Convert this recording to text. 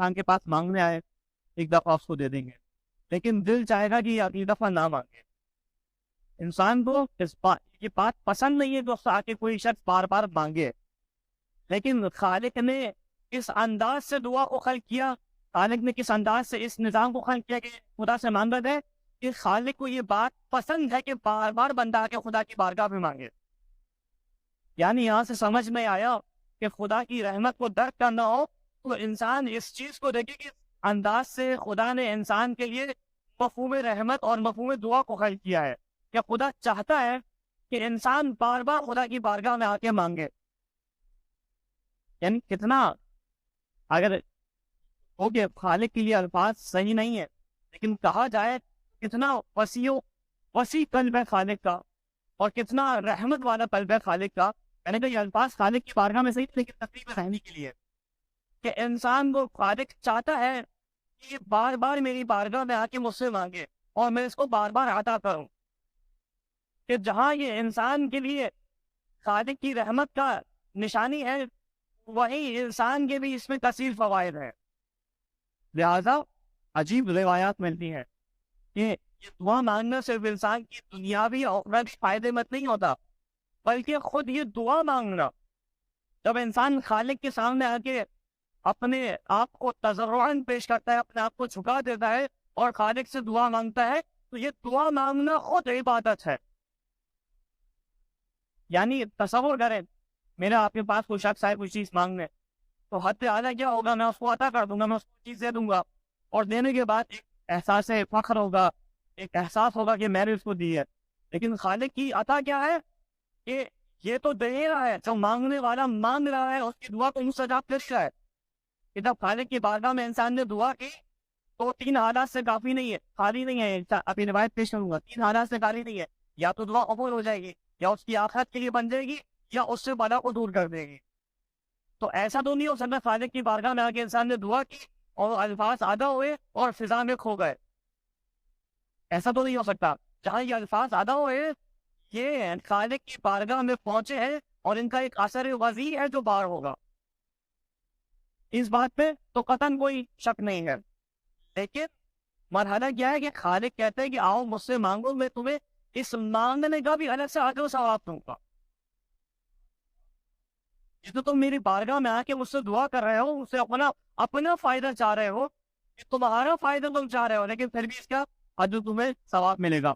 انسان کے پاس مانگنے آئے ایک دفعہ اس کو دے دیں گے، لیکن دل چاہے گا کہ اگلی دفعہ نہ مانگے. انسان کو یہ بات پسند نہیں ہے کہ اس سے آ کے کوئی شخص بار بار مانگے. لیکن خالق نے اس انداز سے دعا کو خلق کیا، خالق نے کس انداز سے اس نظام کو خلق کیا کہ خدا سے مانگا ہے کہ خالق کو یہ بات پسند ہے کہ بار بار بندہ آ کے خدا کی بارگاہ میں مانگے. یعنی یہاں سے سمجھ میں آیا کہ خدا کی رحمت کو درک کرنا ہو تو انسان اس چیز کو دیکھے کہ انداز سے خدا نے انسان کے لیے مفہوم رحمت اور مفہوم دعا کو خلق کیا ہے کہ خدا چاہتا ہے کہ انسان بار بار خدا کی بارگاہ میں آ کے مانگے. یعنی کتنا اگر اوکے خالق کے لیے الفاظ صحیح نہیں ہے، لیکن کہا جائے کتنا وسیع قلب ہے خالق کا، اور کتنا رحمت والا قلب ہے خالق کا. میں نے کہا یہ الفاظ خالق کی بارگاہ میں صحیح، لیکن تقریب رہنے کے لیے کہ انسان کو خالق چاہتا ہے کہ یہ بار بار میری بارگاہ میں آ کے مجھ سے مانگے اور میں اس کو بار بار عطا کروں. کہ جہاں یہ انسان کے لیے خالق کی رحمت کا نشانی ہے، وہی انسان کے بھی اس میں کثیر فوائد ہیں. لہذا عجیب روایات ملتی ہیں کہ یہ دعا مانگنا صرف انسان کی دنیاوی اور اخروی فائدے مند نہیں ہوتا، بلکہ خود یہ دعا مانگنا جب انسان خالق کے سامنے آ کے اپنے آپ کو تضرعاً پیش کرتا ہے، اپنے آپ کو جھکا دیتا ہے اور خالق سے دعا مانگتا ہے، تو یہ دعا مانگنا خود عبادت ہے. یعنی تصور کریں میرا آپ کے پاس کوئی شخص ہے کوئی چیز مانگنے، تو حد اعلیٰ کیا ہوگا، میں اس کو عطا کر دوں گا، میں اس کو چیز دے دوں گا، اور دینے کے بعد ایک احساس فخر ہوگا، ایک احساس ہوگا کہ میں نے اس کو دی ہے. لیکن خالق کی عطا کیا ہے کہ یہ تو دے رہا ہے، جو مانگنے والا مانگ رہا ہے اس کی دعا کو مستجاب کر رہا ہے. کہ جب خالق کی بارگاہ میں انسان نے دعا کی تو 3 حالات سے کافی نہیں ہے، خالی نہیں ہے. ابھی روایت پیش کروں گا، 3 حالات سے خالی نہیں ہے. یا تو دعا قبول ہو جائے گی، یا اس کی آخرت کے لیے بن جائے گی، یا اس سے بلا کو دور کر دے گی. تو ایسا تو نہیں ہو سکتا خالق کی بارگاہ میں آ کے انسان نے دعا کی اور الفاظ آدھا ہوئے اور فضا میں کھو گئے. ایسا تو نہیں ہو سکتا. جہاں یہ الفاظ آدھا ہوئے یہ خالق کی بارگاہ میں پہنچے ہیں اور ان کا ایک اثر وضیع ہے جو بار ہوگا. اس بات پہ تو قطعاً کوئی شک نہیں ہے. لیکن مرحلہ کیا ہے کہ خالق کہتے ہیں کہ آؤ مجھ سے مانگو، میں تمہیں اس مانگنے کا بھی الگ سے آگے ثواب دوں گا. جس تو تم میری بارگاہ میں آ کے مجھ سے دعا کر رہے ہو، اسے اپنا فائدہ چاہ رہے ہو، تمہارا فائدہ تم چاہ رہے ہو، لیکن پھر بھی اس کا حد تمہیں ثواب ملے گا.